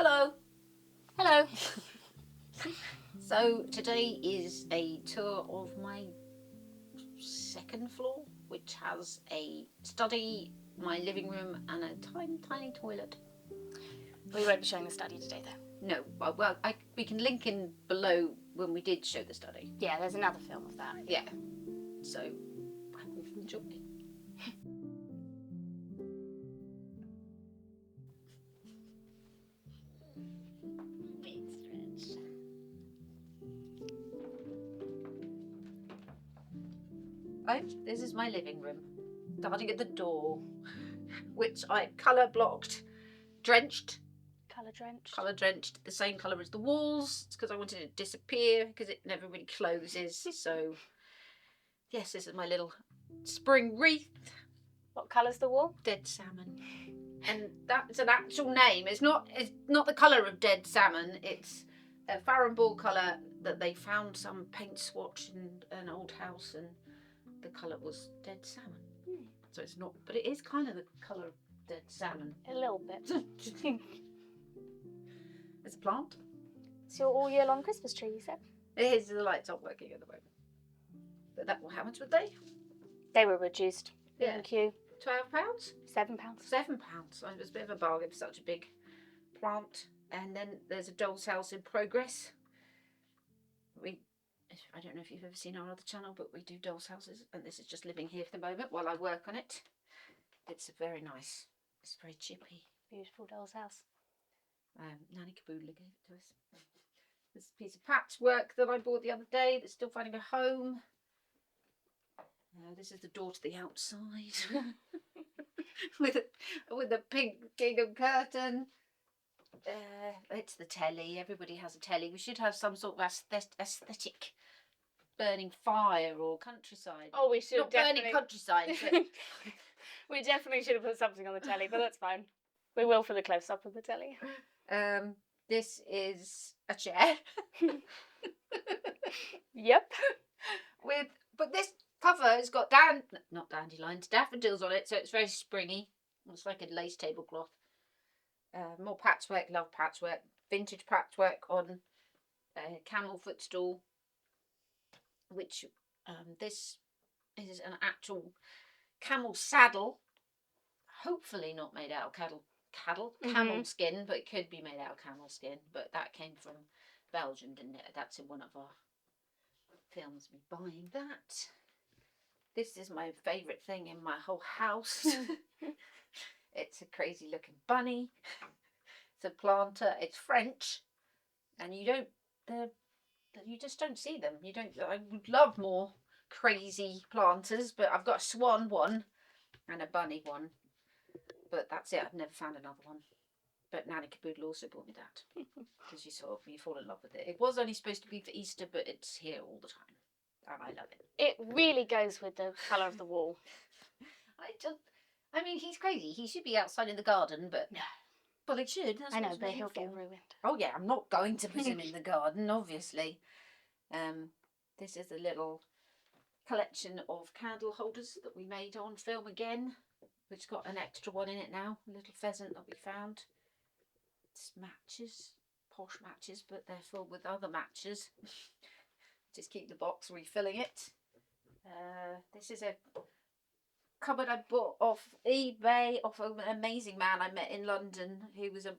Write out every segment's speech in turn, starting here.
Hello. Hello. So today is a tour of my second floor, which has a study, my living room, and a tiny toilet. We won't be showing the study today, though. No, we can link in below when we did show the study. Yeah, there's another film of that. Yeah. So I hope you enjoy it. Big stretch. Right, this is my living room. Starting at the door, which I colour blocked, drenched. Colour drenched, the same colour as the walls. It's because I wanted it to disappear because it never really closes. So, yes, this is my little spring wreath. What colour's the wall? Dead salmon, and that's an actual name. It's not the colour of dead salmon. It's a Farrenball colour that they found some paint swatch in an old house, and the colour was dead salmon. So it's not, but it is kind of the colour of dead salmon. A little bit. It's a plant. It's your all year long Christmas tree, you said? It is, the lights aren't working at the moment. But how much were they? They were reduced. Yeah. Thank you. £12? £7. £7. So it was a bit of a bargain for such a big plant. And then there's a doll's house in progress. I don't know if you've ever seen our other channel, but we do doll's houses. And this is just living here for the moment while I work on it. It's very nice. It's very chippy. Beautiful doll's house. Nanny Kaboodler gave it to us. This piece of patchwork that I bought the other day that's still finding a home. This is the door to the outside with a pink gingham curtain. It's the telly. Everybody has a telly. We should have some sort of aesthetic burning fire or countryside. Oh, we should. Not definitely. Burning countryside. But... We definitely should have put something on the telly, but that's fine. We will for the close up of the telly. This is a chair. Yep. But this cover has got not dandelions, daffodils on it, so it's very springy. It's like a lace tablecloth. More patchwork, love patchwork. Vintage patchwork on a camel footstool, which this is an actual camel saddle. Hopefully not made out of camel skin, but it could be made out of camel skin. But that came from Belgium, didn't it? That's in one of our films, me buying that. This is my favourite thing in my whole house. It's a crazy looking bunny. It's a planter. It's French, and you just don't see them. I would love more crazy planters, but I've got a swan one and a bunny one. But that's it. I've never found another one. But Nanny Caboodle also bought me that because you fall in love with it. It was only supposed to be for Easter, but it's here all the time, and I love it. It really goes with the colour of the wall. I mean, he's crazy. He should be outside in the garden, but well, he should. I know, but he'll get ruined. Oh yeah, I'm not going to put him in the garden, obviously. This is a little collection of candle holders that we made on film again, which got an extra one in it now. A little pheasant that we found. It's matches, posh matches, but they're filled with other matches. Just keep the box refilling it. This is a cupboard I bought off eBay off an amazing man I met in London who was a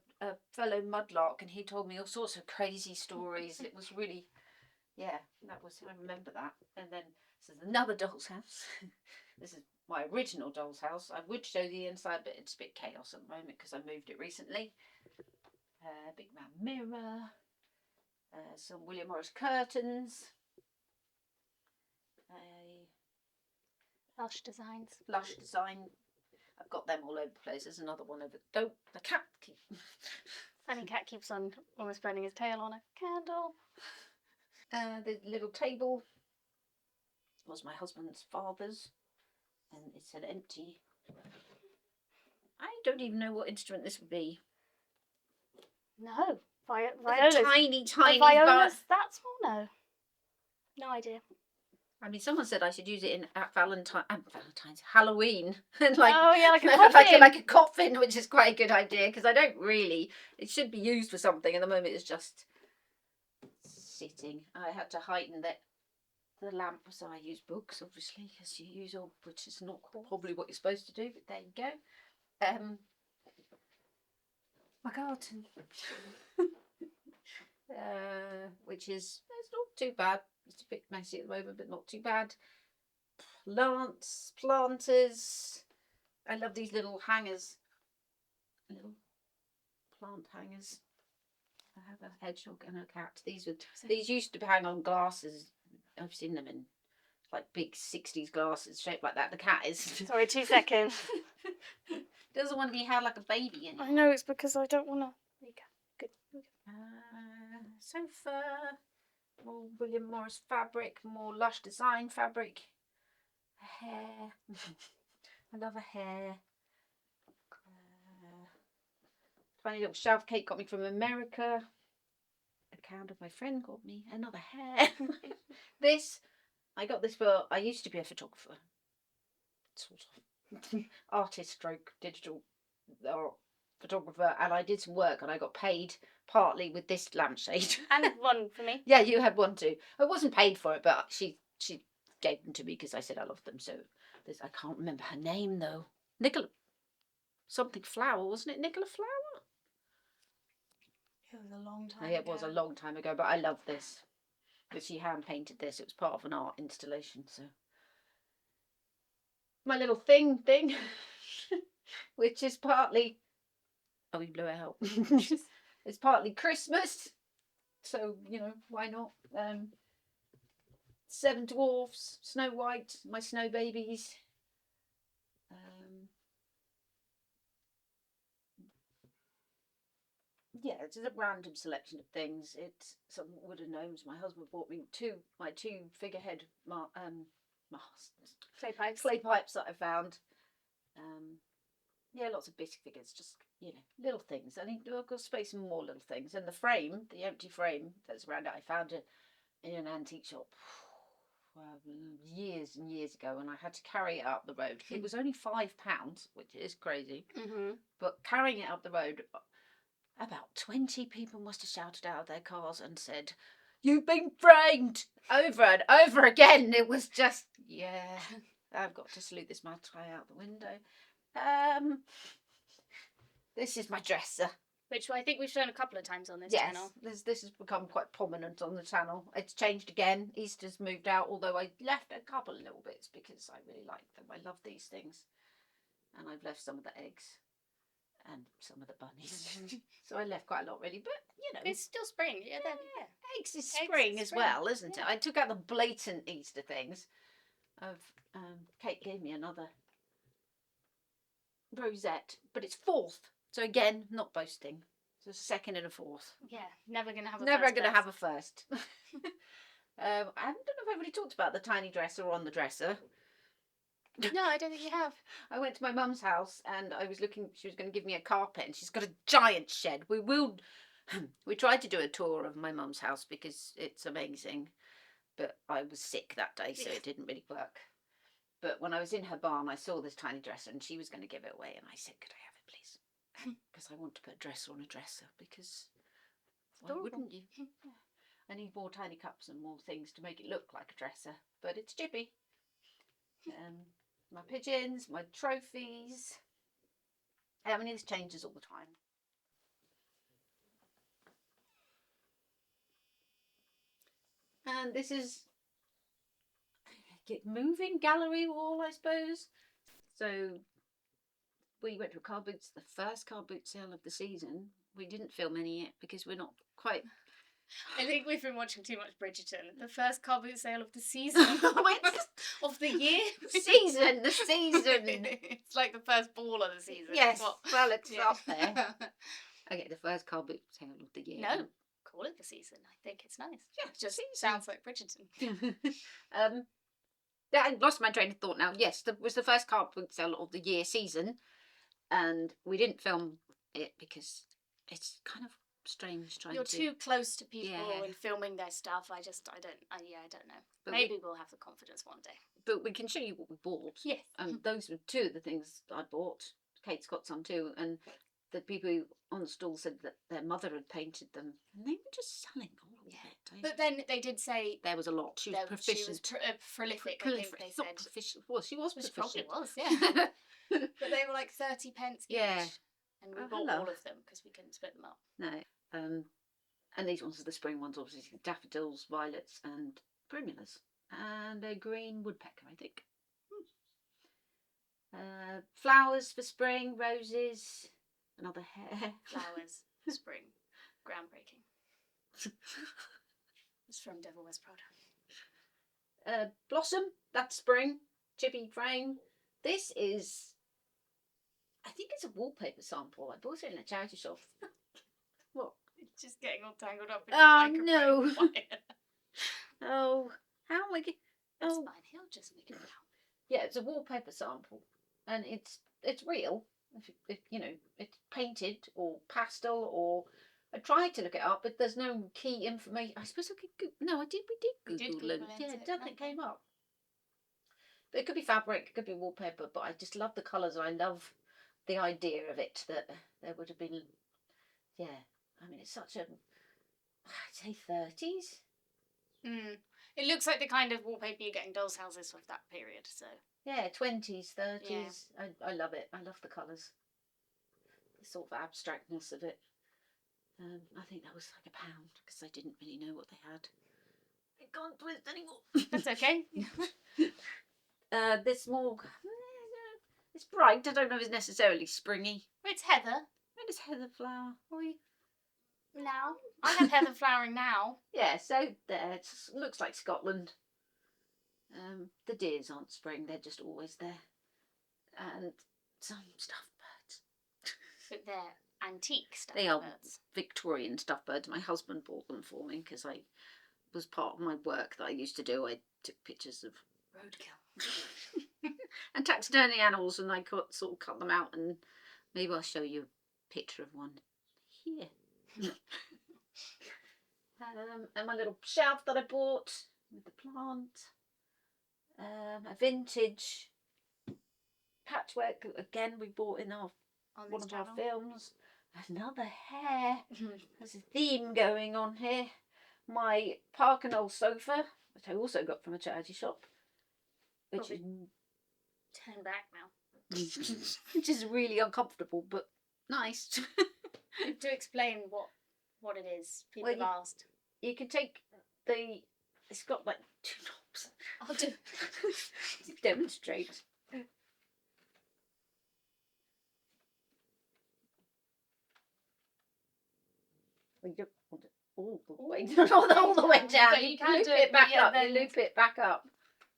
fellow mudlark, and he told me all sorts of crazy stories. It was really, I remember that. And then this is another doll's house. This is my original doll's house. I would show the inside, but it's a bit chaos at the moment because I moved it recently. Big man mirror, some William Morris curtains, Lush designs. Lush design. I've got them all over the place. There's another one over. The cat. Funny cat keeps on almost burning his tail on a candle. The little table was my husband's father's, and it's an empty. I don't even know what instrument this would be. No, Violas. Tiny. Violas that small? No idea. I mean, someone said I should use it in at Valentine's Halloween, and like Oh yeah, like a like coffin. like a coffin, which is quite a good idea because I don't really. It should be used for something. At the moment, it's just sitting. I had to heighten the lamp, so I use books, obviously, because you use all, which is not probably what you're supposed to do, but there you go. My garden, which is it's not too bad. It's a bit messy at the moment, but not too bad. Planters. I love these little hangers, little plant hangers. I have a hedgehog and a cat. These used to hang on glasses. I've seen them in like big 60s glasses shaped like that. The cat is. Sorry, 2 seconds. Doesn't want to be held like a baby anymore. I know, it's because I don't want to. There you go. Good. Sofa. More William Morris fabric. More Lush design fabric. A hair. I love a hair. Funny little shelf Kate got me from America. A candle my friend got me. Another hair. I got this for. I used to be a photographer. Sort of. Artist stroke digital photographer, and I did some work and I got paid partly with this lampshade. And one for me. Yeah, you had one too. I wasn't paid for it, but she gave them to me because I said I loved them. So I can't remember her name though. Nicola something Flower, wasn't it? Nicola Flower? It was a long time ago. It was a long time ago, but I love this. But she hand painted this. It was part of an art installation, so my little thing, which is partly we blew it out. It's partly Christmas, so why not? 7 dwarfs, Snow White, my snow babies. Yeah, it's a random selection of things. It's some wooden gnomes. My husband bought me my two figurehead clay pipes that I found. Yeah, lots of bisque figures, just little things. I've got space for more little things. And the empty frame that's around it, I found it in an antique shop years and years ago, and I had to carry it up the road. It was only £5, which is crazy. Mm-hmm. But carrying it up the road, about 20 people must have shouted out of their cars and said, "You've been framed!" over and over again. It was just, yeah, I've got to salute this man out the window. This is my dresser. Which I think we've shown a couple of times on this Yes, channel. this has become quite prominent on the channel. It's changed again. Easter's moved out, although I left a couple of little bits because I really like them. I love these things. And I've left some of the eggs and some of the bunnies. So I left quite a lot, really. But, It's still spring. Yeah. eggs is spring as well, isn't it? I took out the blatant Easter things. Kate gave me another rosette, but it's 4th. So again, not boasting. So a 2nd and a 4th. Yeah, never going to have a Never first. going to have a first. I don't know if I've already talked about the tiny dresser on the dresser. No, I don't think you have. I went to my mum's house and I was looking, she was going to give me a carpet, and she's got a giant shed. We tried to do a tour of my mum's house because it's amazing, but I was sick that day, so it didn't really work. But when I was in her barn, I saw this tiny dresser and she was going to give it away, and I said, "Could I have it, please?" Because I want to put a dresser on a dresser, because why wouldn't you? I need more tiny cups and more things to make it look like a dresser, but it's chippy. My pigeons, my trophies. I mean, this changes all the time. And this is moving gallery wall, I suppose. So we went to the first car boot sale of the season. We didn't film any yet because we're not quite. I think we've been watching too much Bridgerton. The first car boot sale of the season. Of the year. The season. It's like the first ball of the season. Yes, well, it's up there. Yeah. Okay, the first car boot sale of the year. No, call it the season. I think it's nice. Yeah, it just season. sounds like Bridgerton. I lost my train of thought now. Yes, it was the first car boot sale of the year season, and we didn't film it because it's kind of strange trying You're to... too close to people Yeah. and filming their stuff. I don't know. But Maybe we'll have the confidence one day. But we can show you what we bought. Yes. Those were two of the things I bought. Kate's got some too, and the people who on the stall said that their mother had painted them, and they were just selling all of it. But then they did say there was a lot. She was proficient. She was prolific. I think they said. Proficient. Well, she was proficient. She probably was, yeah. But they were like 30 pence each. Yeah. And we bought all of them because we couldn't split them up. No. And these ones are the spring ones, obviously. Daffodils, violets, and primulas. And a green woodpecker, I think. Flowers for spring, roses, another hare. Flowers for spring. Groundbreaking. It's from Devil Wears Prada. Blossom, that's spring. Chippy frame. This is, I think it's a wallpaper sample. I bought it in a charity shop. What? It's just getting all tangled up in Oh, the no. microphone. Oh, how am I getting... It's Oh, fine. He'll just make it out. yeah, it's a wallpaper sample. And it's real. If you know, it's painted or pastel or... I tried to look it up, but there's no key information. I suppose I could... No, we did Google it. Yeah, nothing came up. But it could be fabric, it could be wallpaper, but I just love the colours. I love the idea of it, that there would have been... Yeah, I mean, it's such a... I'd say 30s. It looks like the kind of wallpaper you get in dolls' houses of that period, so... Yeah, 20s, 30s. Yeah. I love it. I love the colours. The sort of abstractness of it. I think that was like £1 because I didn't really know what they had. I can't twist anymore. That's okay. This more... It's bright. I don't know if it's necessarily springy. It's heather. Where does heather flower? Now? I have heather flowering now. Yeah, so there. It looks like Scotland. The deers aren't spring. They're just always there. And some stuffed birds. But they're antique stuffed They are birds. Victorian stuffed birds. My husband bought them for me because I was part of my work that I used to do. I took pictures of roadkill and taxidermy animals, and I sort of cut them out, and maybe I'll show you a picture of one here. And my little shelf that I bought with the plant. A vintage patchwork again we bought in one of our films. Another hare. There's a theme going on here. My Park and Old sofa, which I also got from a charity shop, which is turn back now. which is really uncomfortable but nice. You have to explain what it is. People have asked. You can take it's got like 2 knobs. I'll do. Demonstrate. You don't want it all the way down. All the way down. But you can loop do it back yeah, up. You loop it back up.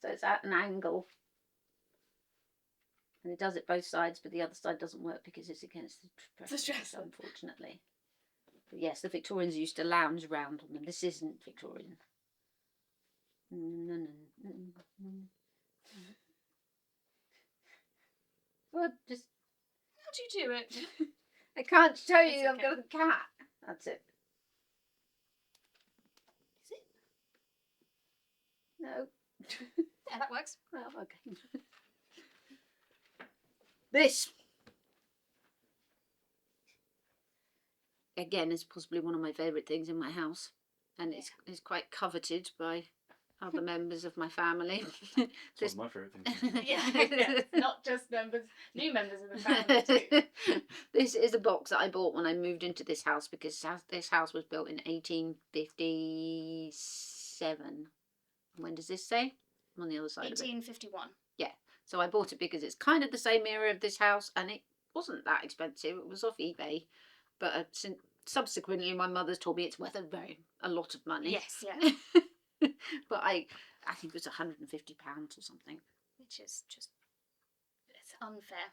So it's at an angle. And it does it both sides, but the other side doesn't work because it's against the stress, unfortunately. But yes, the Victorians used to lounge around on them. This isn't Victorian. Well, just... How do you do it? I can't show you. It's I've got a cat. That's it. Is it? No. Yeah, that works. Well, okay. This, again, is possibly one of my favourite things in my house, and it's quite coveted by other members of my family. It's one of my favourite things. Yeah, not just new members of the family too. This is a box that I bought when I moved into this house because this house was built in 1857. When does this say? I'm on the other side of it. 1851. Yeah. So I bought it because it's kind of the same era of this house, and it wasn't that expensive. It was off eBay, but subsequently my mother's told me it's worth a lot of money. Yes, yeah. But I think it was £150 or something. Which is just, it's unfair.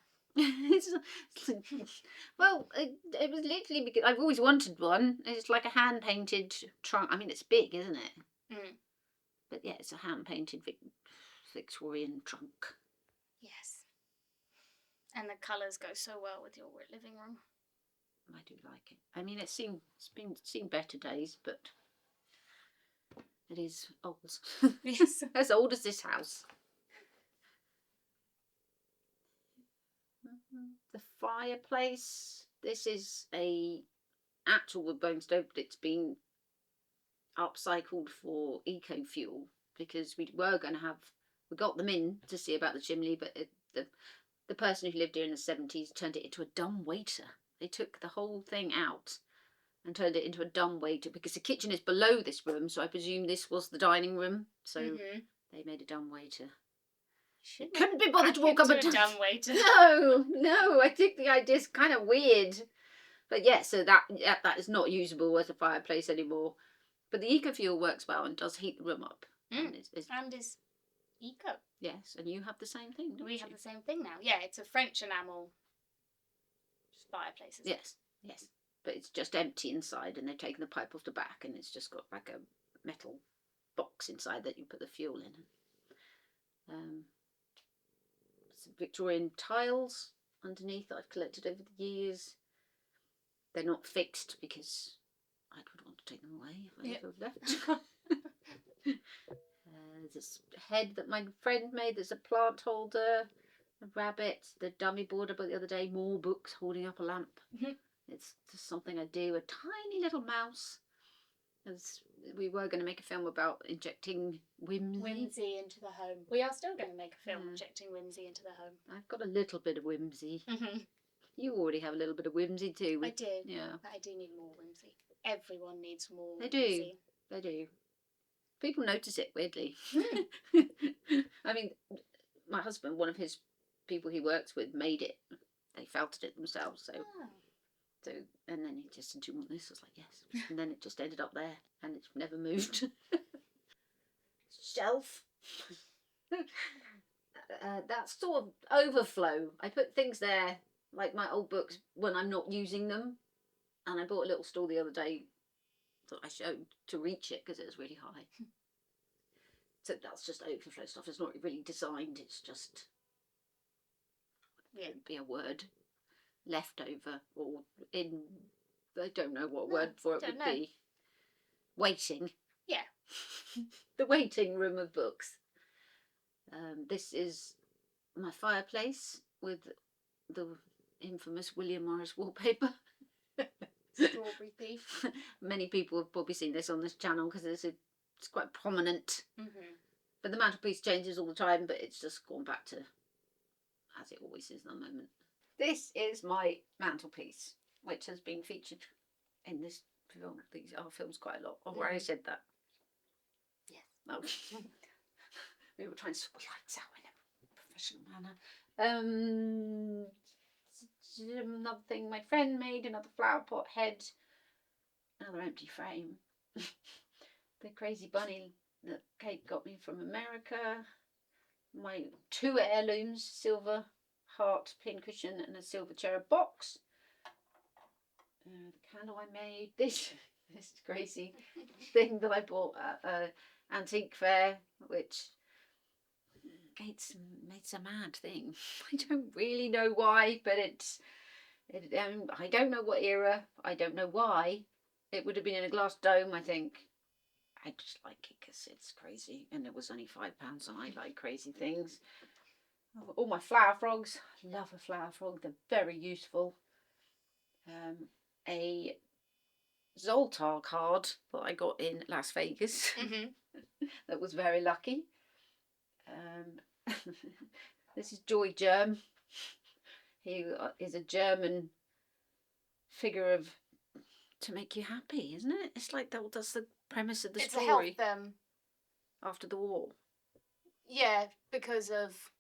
Well, it was literally because I've always wanted one. It's like a hand painted trunk. I mean, it's big, isn't it? But yeah, it's a hand painted Victorian trunk. Yes. And the colours go so well with your living room. I do like it. I mean, it's seen better days, but it is old. Yes. As old as this house. The fireplace. This is a actual wood burning stove, but it's been upcycled for eco fuel because we got them in to see about the chimney, but the person who lived here in the 70s turned it into a dumb waiter. They took the whole thing out and turned it into a dumb waiter because the kitchen is below this room, so I presume this was the dining room. So they made a dumb waiter. Couldn't be bothered to walk up and a dumb waiter. No, I think the idea's kind of weird. But yeah, so that is not usable as a fireplace anymore. But the eco fuel works well and does heat the room up. And is eco. Yes, and you have the same thing. We have the same thing now. Yeah, it's a French enamel fireplace. Yes, yes. But it's just empty inside, and they've taken the pipe off the back, and it's just got like a metal box inside that you put the fuel in. Some Victorian tiles underneath that I've collected over the years. They're not fixed because I would want to take them away if I ever left. There's this head that my friend made. There's a plant holder, a rabbit, the dummy board I bought the other day, more books holding up a lamp. It's just something I do. A tiny little mouse. As we were going to make a film about injecting whimsy into the home. We are still going to make a film injecting whimsy into the home. I've got a little bit of whimsy. You already have a little bit of whimsy too. I do. Yeah. But I do need more whimsy. Everyone needs more They whimsy. do. They do. People notice it, weirdly. I mean, my husband, one of his people he works with, made it. They felted it themselves. So, and then he just said, "Do you want this?" I was like, "Yes." And then it just ended up there, and it's never moved. Shelf. That's sort of overflow. I put things there, like my old books, when I'm not using them. And I bought a little stool the other day that I showed to reach it because it was really high. So that's just overflow stuff. It's not really designed. It's just be a word leftover or in. I don't know what word for it would be. Waiting. Yeah. The waiting room of books. This is my fireplace with the infamous William Morris wallpaper. Strawberry thief. Many people have probably seen this on this channel because it's quite prominent. But the mantelpiece changes all the time, but it's just gone back to as it always is at the moment. This is my mantelpiece, which has been featured in this film. These are films quite a lot. I've already said that. Yes. Oh. We were trying to sort lights out in a professional manner. Another thing my friend made, another flower pot head, another empty frame. The crazy bunny that Kate got me from America. My 2 heirlooms, silver heart pincushion and a silver cherub box. The candle I made. This crazy thing that I bought at an antique fair, which Kate's made a mad thing. I don't really know why, but I don't know what era. I don't know why. It would have been in a glass dome, I think. I just like it because it's crazy, and it was only £5, and I like crazy things. All my flower frogs. I love a flower frog. They're very useful. A Zoltar card that I got in Las Vegas. That was very lucky. This is Joy Germ. He is a German figure of to make you happy, isn't it? It's like that's the premise of the story. To help them after the war. Yeah, because of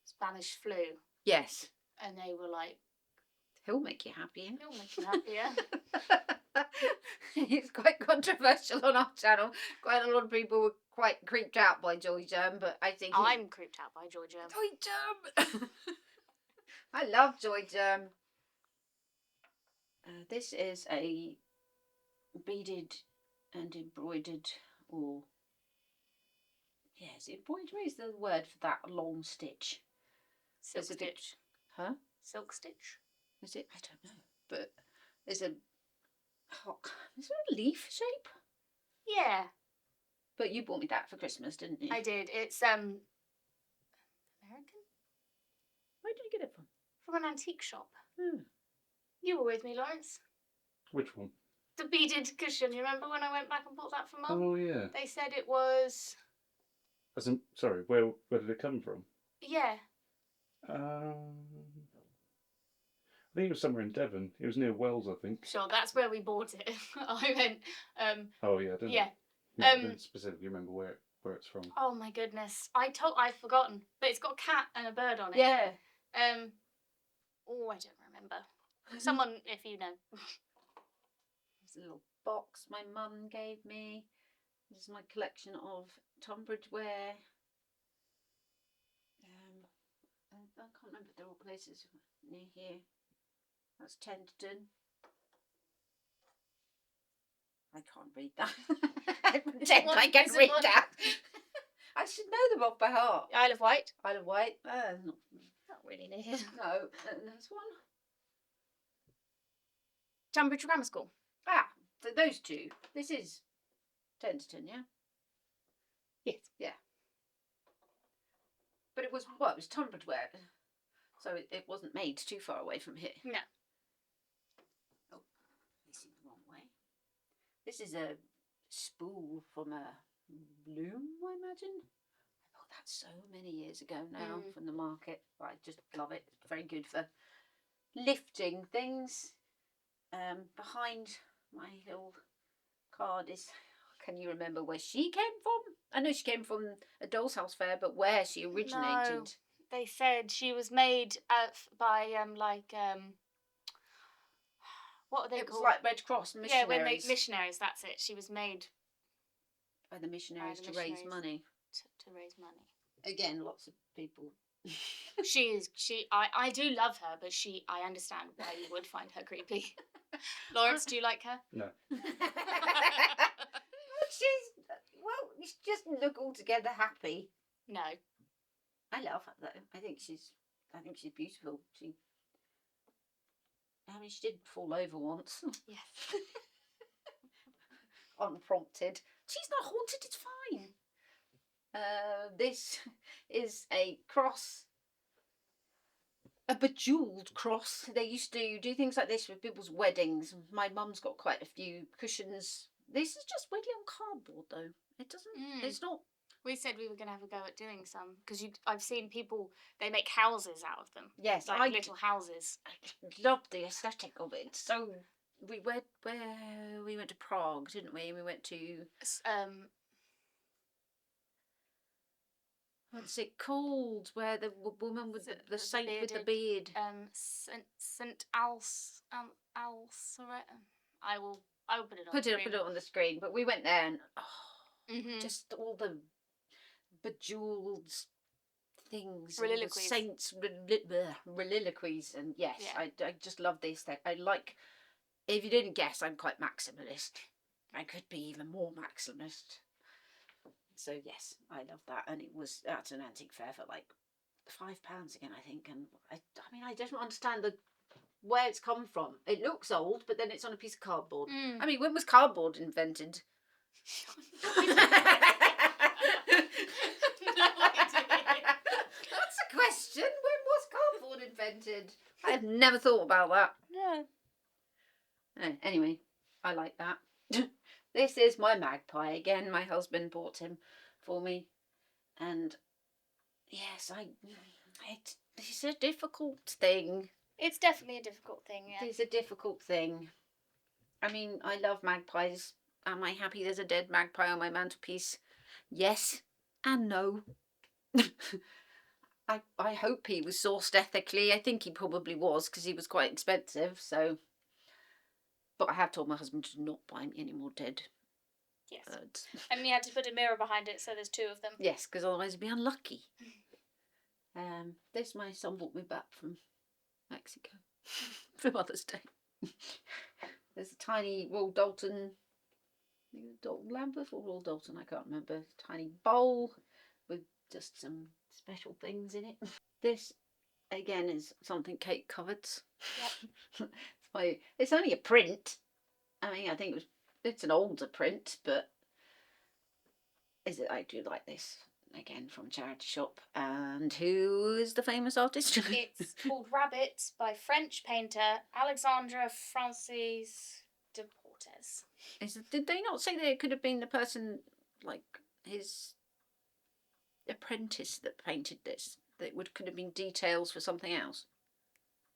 Spanish flu. Yes. And they were like, he'll make you happier. He'll make you happier. It's quite controversial on our channel. Quite a lot of people were quite creeped out by Joy Germ, but I think I'm creeped out by Joy Germ. Joy Germ! I love Joy Germ. This is a beaded and embroidered, or yes, embroidery is the word for that long stitch. Silk stitch. Huh? Silk stitch. Is it? I don't know. But It's a is it a leaf shape? Yeah, But you bought me that for Christmas, didn't you? I did. It's American, Where did you get it from? from an antique shop. Hmm. You were with me, Lawrence. Which one? The beaded cushion. You remember when I went back and bought that for Mum? Oh yeah. They said it was. Sorry, where did it come from? Yeah. I think it was somewhere in Devon. It was near Wells, I think. Sure, that's where we bought it. I went. Oh yeah, I don't know. Yeah. No, I don't specifically remember where it's from. Oh my goodness, I've forgotten, but it's got a cat and a bird on it. Yeah. Oh, I don't remember. Someone, if you know. There's a little box my mum gave me. This is my collection of Tunbridge ware. I can't remember if they're all places near here. That's Tenterden. I can't read that. I pretend I can read that. I should know them off by heart. Isle of Wight. Isle of Wight. Not really near here. No, there's one. Tunbridge Grammar School. Ah, so those two. This is Tenterden, yeah? Yes. Yeah. But it was, well, it was Tunbridge ware. So it wasn't made too far away from here. No. Oh, facing the wrong way. This is a spool from a loom, I imagine. I bought that so many years ago now from the market. I just love it. It's very good for lifting things. Behind my little card is, can you remember where she came from? I know she came from a Doll's House Fair, but where she originated. No, they said she was made by what are they It was called? like Red Cross missionaries. Yeah, when they missionaries. That's it. She was made by the missionaries to missionaries. raise money. To raise money. Again, lots of people. I do love her, but I understand why you would find her creepy. Lawrence, do you like her? No. She just look altogether happy. No. I love her though. I think she's beautiful. She did fall over once. Yes. Unprompted. She's not haunted, it's fine. This is a cross. A bejewelled cross. They used to do things like this with people's weddings. My mum's got quite a few cushions. This is just weirdly on cardboard though. It doesn't, it's not. We said we were going to have a go at doing some, because I've seen people, they make houses out of them. Yes, like little houses. I love the aesthetic of it. So we went we went to Prague, didn't we? We went to what's it called? Where the woman with the saint with the beard. St. Alsaret. I will put it on. Put it on the screen. But we went there and just all the bejewelled things, Reliloquies. Saints, reliloquies, and yes, yeah. I just love this thing. I like. If you didn't guess, I'm quite maximalist. I could be even more maximalist. So yes, I love that, and it was at an antique fair for like £5 again, I think. And I don't understand where it's come from. It looks old, but then it's on a piece of cardboard. I mean, when was cardboard invented? That's a question. When was cardboard invented? I have never thought about that. No. Anyway, I like that. This is my magpie again. My husband bought him for me, and yes, it's a difficult thing. It's definitely a difficult thing. Yeah. It's a difficult thing. I mean, I love magpies. Am I happy there's a dead magpie on my mantelpiece? Yes and no. I hope he was sourced ethically. I think he probably was, because he was quite expensive. So, but I have told my husband to not buy me any more dead birds. And we had to put a mirror behind it, so there's 2 of them. Yes, because otherwise it'd be unlucky. This my son brought me back from Mexico for Mother's Day. There's a tiny Royal Dalton, Dalton Lambeth or Royal Dalton, I can't remember. Tiny bowl with just some special things in it. This again is something Kate covets. Yep. It's Well, it's only a print. I mean, I think it's an older print, but I do like this. Again, from a charity shop. And who is the famous artist? It's called Rabbit by French painter Alexandre Francis de Portes. Did they not say that it could have been the person, like his apprentice, that painted this? That could have been details for something else.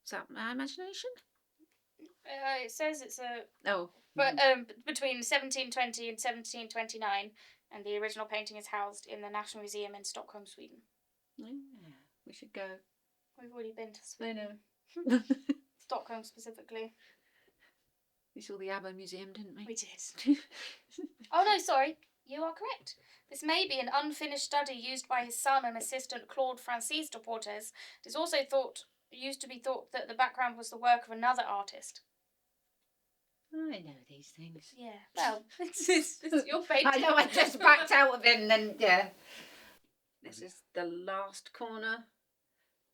Is that my imagination? It says it's a Oh, but between 1720 and 1729, and the original painting is housed in the National Museum in Stockholm, Sweden. yeah, we should go. We've already been to I Sweden. know. Stockholm specifically. We saw the ABBA museum, didn't we? We did. Oh no, sorry. You are correct. This may be an unfinished study used by his son and assistant Claude Francis de Portes. It is also used to be thought that the background was the work of another artist. I know these things. Yeah. Well, it's your painting. I know, I just backed out of it and then, yeah. This is the last corner,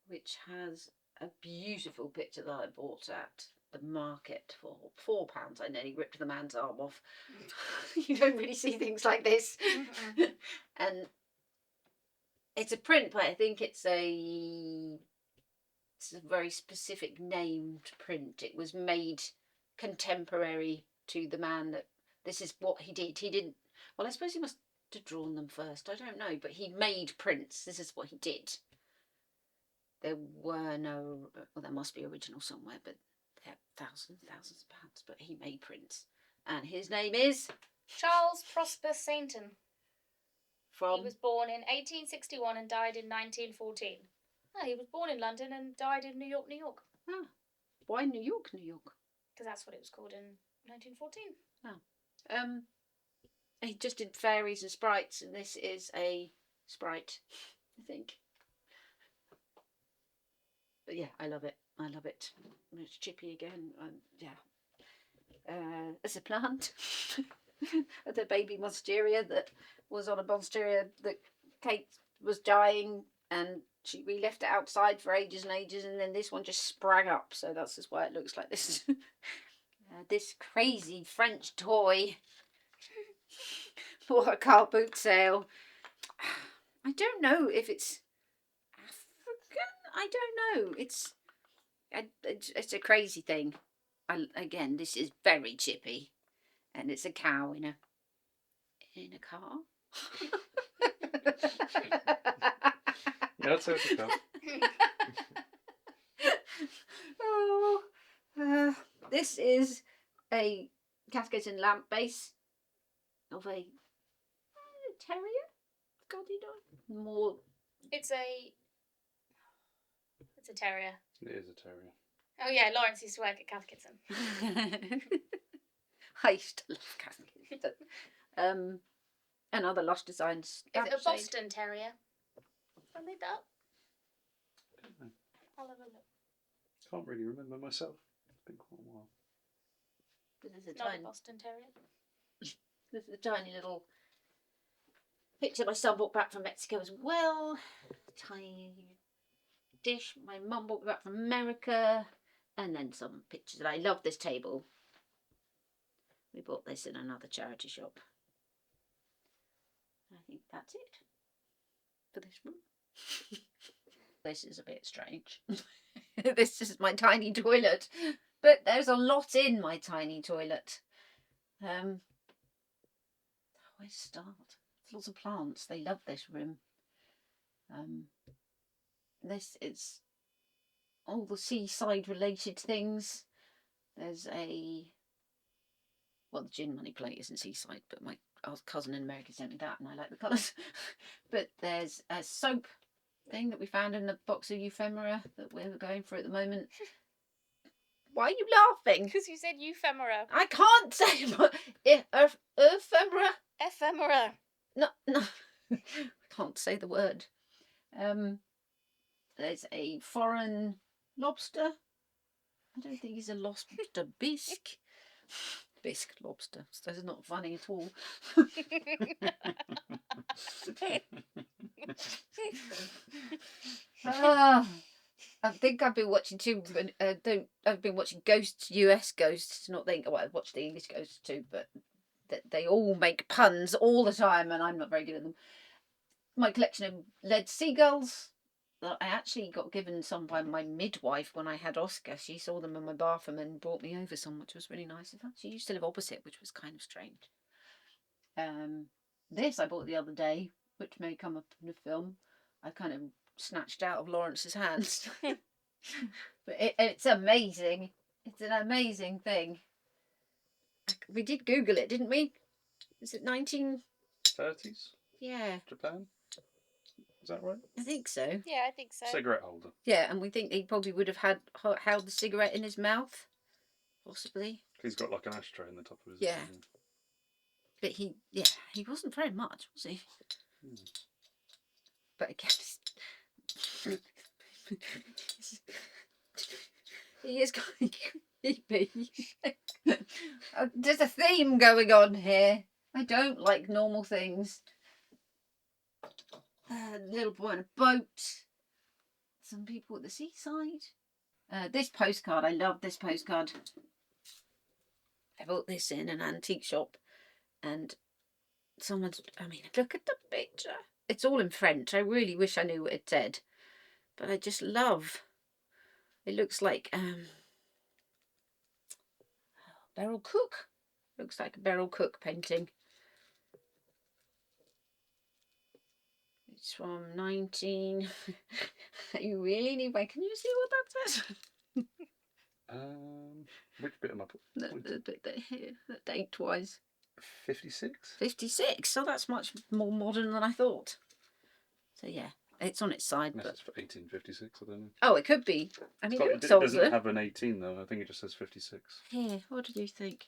which has a beautiful picture that I bought at the market for £4. I nearly ripped the man's arm off. You don't really see things like this. And it's a print, but I think it's a very specific named print. It was made contemporary to the man that this is what he did. He didn't, well, I suppose he must have drawn them first. I don't know, but he made prints. This is what he did. There were no, well, there must be original somewhere, but there are thousands of pounds, but he made prints. And his name is? Charles Prosper Sainton. From? He was born in 1861 and died in 1914. Oh, he was born in London and died in New York, New York. Ah, why New York, New York? Because that's what it was called in 1914. Oh. He just did fairies and sprites, and this is a sprite, I think. But yeah, I love it. I love it. It's chippy again. Yeah. It's a plant. The baby monstera that was on a monstera that Kate was dying, and we left it outside for ages and ages, and then this one just sprang up. So that's just why it looks like this. This crazy French toy for a car boot sale. I don't know if it's African. I don't know. It's a crazy thing. Again, this is very chippy, and it's a cow in a car. Yeah, I'd say it's a cow. Oh, this is a casket and lamp base of a terrier. God, you know more. It's a terrier. It is a terrier. Oh yeah, Lawrence used to work at Cathkisson. I used to love caskets. And other Lush Designs. Is it a Boston Terrier? I made that up. Don't know. I'll have a look. Can't really remember myself. It's been quite a while. This is a Not tiny, a Boston Terrier. this is a tiny little picture my son brought back from Mexico as well. Tiny dish my mum brought back from America. And then some pictures. And I love this table. We bought this in another charity shop. I think that's it for this room. This is a bit strange. This is my tiny toilet. But there's a lot in my tiny toilet. Where to start? Lots of plants. They love this room. This is all the seaside related things. There's well, the gin money plate isn't seaside, but my cousin in America sent me that and I like the colours. But there's a soap thing that we found in a box of ephemera that we're going for at the moment. Why are you laughing? Because you said ephemera. I can't say ephemera. Ephemera. No, I can't say the word. There's a foreign lobster. I don't think he's a lobster. Bisque. Bisque lobster. So it's not funny at all. I think I've been watching too. I've been watching Ghosts, US Ghosts. Not think. Well, I've watched the English Ghosts too, but they all make puns all the time, and I'm not very good at them. My collection of lead seagulls that I actually got given some by my midwife when I had Oscar. She saw them in my bathroom and brought me over some, which was really nice. In fact, she used to live opposite, which was kind of strange. This I bought the other day, which may come up in the film. I kind of snatched out of Lawrence's hands. But it's amazing. It's an amazing thing. We did Google it, didn't we? Is it 1930s? 30s? Yeah. Japan? Is that right? I think so. Yeah, I think so. Cigarette holder. Yeah, and we think he probably would have held the cigarette in his mouth. Possibly. He's got like an ashtray in the top of his Yeah. head. But he wasn't very much, was he? But I guess he is kind of creepy. There's a theme going on here. I don't like normal things. Little boy on a boat. Some people at the seaside. This postcard, I love this postcard. I bought this in an antique shop, and look at the picture. It's all in French. I really wish I knew what it said, but I just love. It looks like Beryl Cook. Looks like a Beryl Cook painting. It's from 19. You really need my. Can you see what that says? Which bit am I putting? The bit that here, that date wise. 56? 56. So that's much more modern than I thought. So yeah, it's on its side. Unless But it's for 1856, I don't know. oh, it could be. I mean, It it looks older. doesn't have an 18 though. I think it just says 56. Here, what did you think?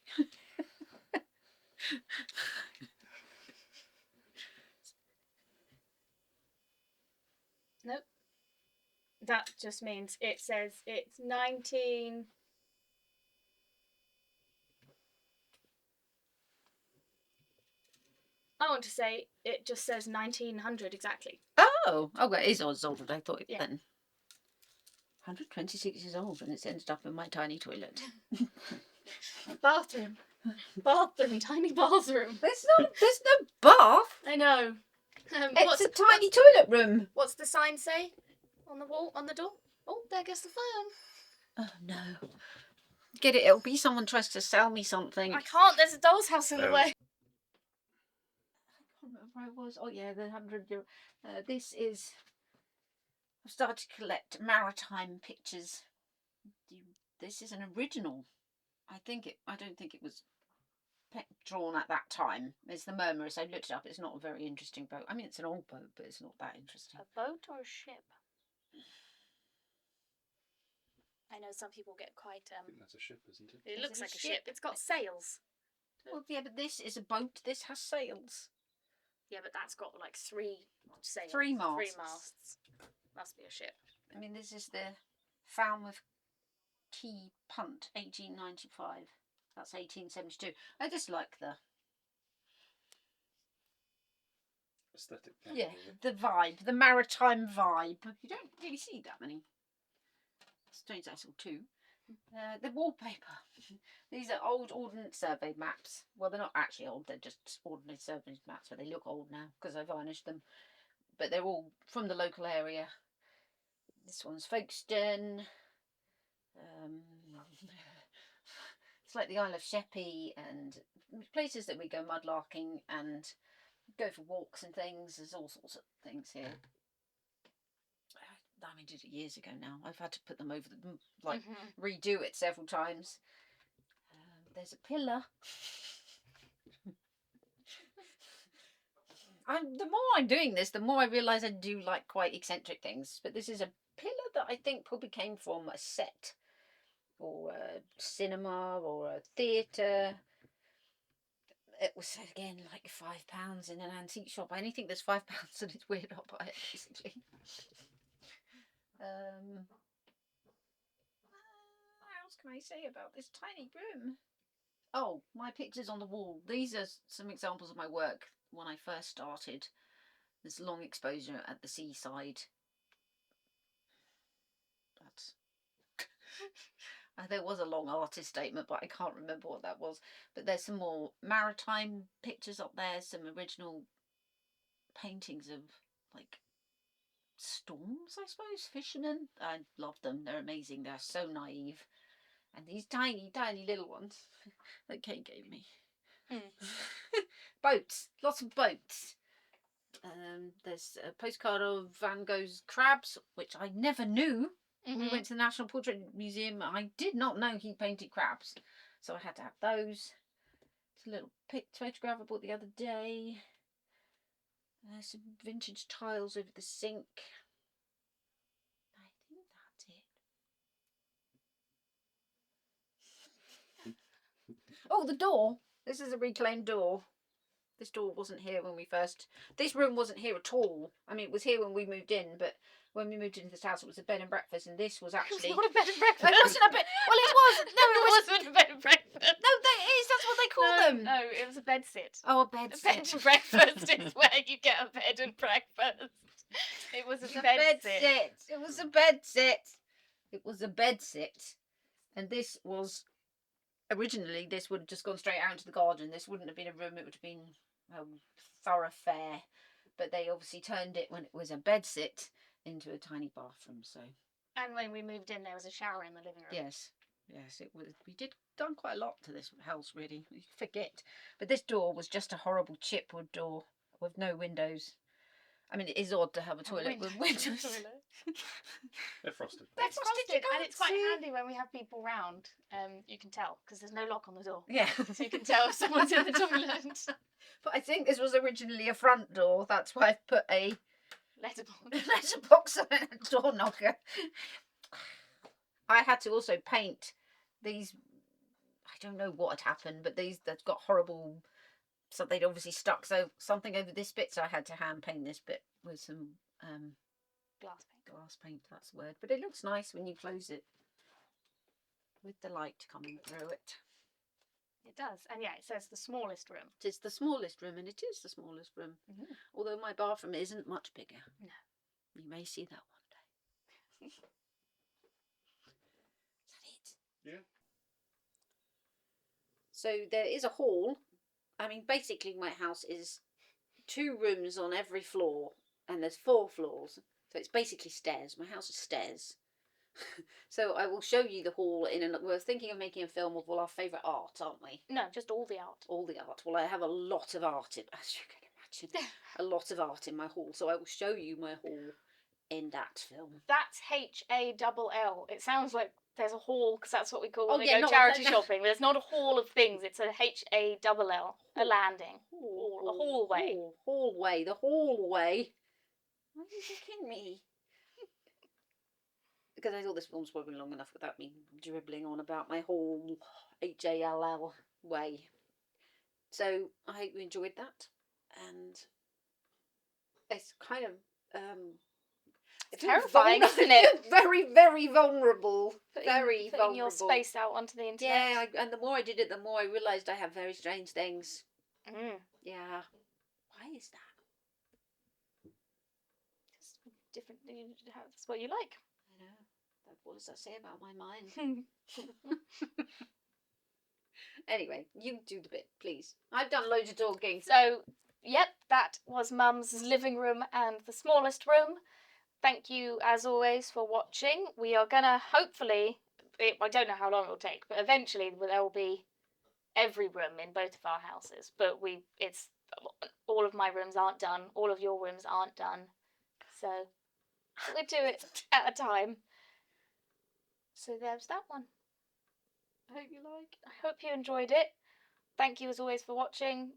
Nope. That just means it says it's 19. I want to say it just says 1900 exactly. Oh, well, it is older than I thought it Yeah. then. 126 years old, and it's ended up in my tiny toilet. Bathroom, tiny bathroom. There's no bath. I know. It's a tiny toilet room. What's the sign say on the wall, on the door? Oh, there goes the phone. Oh no. Get it, it'll be someone tries to sell me something. I can't, there's a doll's house in the way. I can't remember where it was. Oh yeah, the 100 this is. I've started to collect maritime pictures. This is an original. I don't think it was drawn at that time. It's the Murmurous. I looked it up. It's not a very interesting boat. I mean, it's an old boat, but it's not that interesting. A boat or a ship? I know some people get quite. I think that's a ship, isn't it? It Is looks it a like a ship? ship. It's got sails. Well, yeah, but this is a boat. This has sails. Yeah, but that's got like three sails. 3 masts. 3 masts. Must be a ship. I mean, this is the Falmouth Key Punt, 1895. That's 1872. I just like the Aesthetic. yeah, the vibe, the maritime vibe. You don't really see that many. Strange, I saw 2. The wallpaper. These are old Ordnance Survey maps. Well, they're not actually old. They're just Ordnance Survey maps, but they look old now because I varnished them. But they're all from the local area. This one's Folkestone. It's like the Isle of Sheppey and places that we go mudlarking and go for walks and things. There's all sorts of things here. I mean, did it years ago now. I've had to put them over redo it several times. There's a pillar. The more I'm doing this, the more I realise I do like quite eccentric things. But this is a pillar that I think probably came from a set or a cinema or a theatre. It was, again, like £5 in an antique shop. Anything that's £5 and it's weird, I'll buy it, basically. What else can I say about this tiny room? Oh, my pictures on the wall. These are some examples of my work when I first started. This long exposure at the seaside. There was a long artist statement, but I can't remember what that was. But there's some more maritime pictures up there, some original paintings of like storms, I suppose, fishermen. I love them. They're amazing. They're so naive. And these tiny, tiny little ones that Kate gave me. Boats, lots of boats. There's a postcard of Van Gogh's crabs, which I never knew. When we went to the National Portrait Museum, I did not know he painted crabs, so I had to have those. It's a little photograph I bought the other day. Some vintage tiles over the sink. I think that's it. Oh, the door. This is a reclaimed door. This door wasn't here when we first... This room wasn't here at all. I mean, it was here when we moved in, but when we moved into this house, it was a bed and breakfast, and this was actually... It was not a bed and breakfast. It wasn't a bed... Well, it was. No, it was... wasn't a bed and breakfast. No, that is. That's what they call them. No, it was a bed sit. Oh, a bed A sit. bed and breakfast is where you get a bed and breakfast. It was a bed sit. It was a bed sit. It was a bed sit. And this was... Originally, this would have just gone straight out into the garden. This wouldn't have been a room. It would have been a thoroughfare. But they obviously turned it, when it was a bed sit, into a tiny bathroom. So. And when we moved in, there was a shower in the living room. Yes. Yes, it was. We did done quite a lot to this house, really. You forget. But this door was just a horrible chipwood door with no windows. I mean, it is odd to have a toilet with windows. They're frosted. They're frosted, and it's quite see. handy when we have people round. You can tell because there's no lock on the door, Yeah. so you can tell if someone's in the toilet. But I think this was originally a front door. That's why I've put a Letterbox. on it, a door knocker. I had to also paint these. I don't know what had happened, but these that's got horrible. So they'd obviously stuck something over this bit, so I had to hand paint this bit with some Glass paint. glass paint. That's the word, but it looks nice when you close it with the light coming through it. It does, and yeah, it says the smallest room. It's the smallest room, and it is the smallest room. Mm-hmm. Although my bathroom isn't much bigger. No. You may see that one day. Is that it? Yeah. So there is a hall. I mean, basically my house is 2 rooms on every floor, and there's 4 floors. So it's basically stairs. My house is stairs. So I will show you the hall we're thinking of making a film of all our favourite art, aren't we? No, just all the art. All the art. Well, I have a lot of art, as you can imagine. A lot of art in my hall. So I will show you my hall in that film. That's HALL. It sounds like there's a hall because that's what we call Oh, when we yeah, go no, charity no. shopping. There's not a hall of things. It's a HALL. A landing. Hall. A hallway. Hallway. The hallway. Why are you kicking me? Because I thought this film's probably long enough without me dribbling on about my whole HALL way. So I hope you enjoyed that, and it's kind of It's terrifying, isn't it? Very, very vulnerable. Putting vulnerable. your space out onto the internet. Yeah, and the more I did it, the more I realised I have very strange things. Mm. Yeah. Why is that? Just different. That's what you like. I know. What does that say about my mind? Anyway, you do the bit, please. I've done loads of talking. So, yep, that was Mum's living room and the smallest room. Thank you, as always, for watching. We are going to hopefully, I don't know how long it will take, but eventually there will be every room in both of our houses. But all of my rooms aren't done. All of your rooms aren't done. So, we'll do it at a time. So there's that one. I hope you like. I hope you enjoyed it. Thank you as always for watching.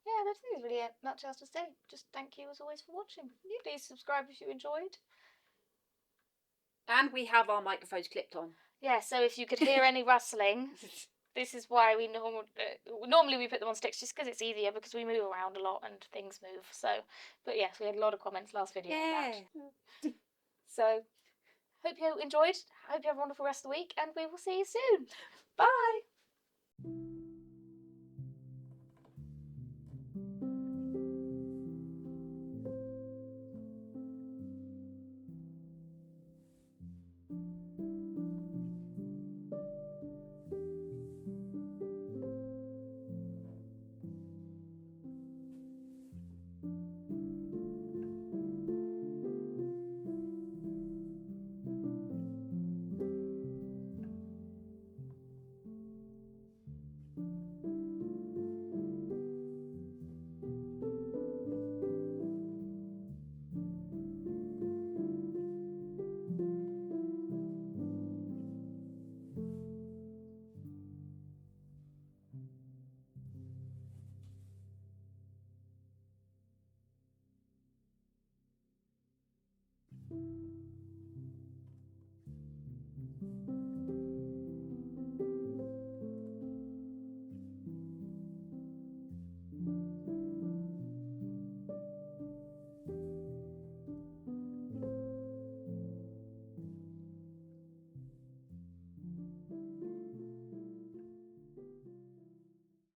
Yeah, that's really much else to say. Just thank you as always for watching. Please subscribe if you enjoyed. And we have our microphones clipped on. Yeah, so if you could hear any rustling, this is why we normally we put them on sticks just because it's easier because we move around a lot and things move. So, but yes, we had a lot of comments last video on that. So, hope you enjoyed. Hope you have a wonderful rest of the week, and we will see you soon. Bye.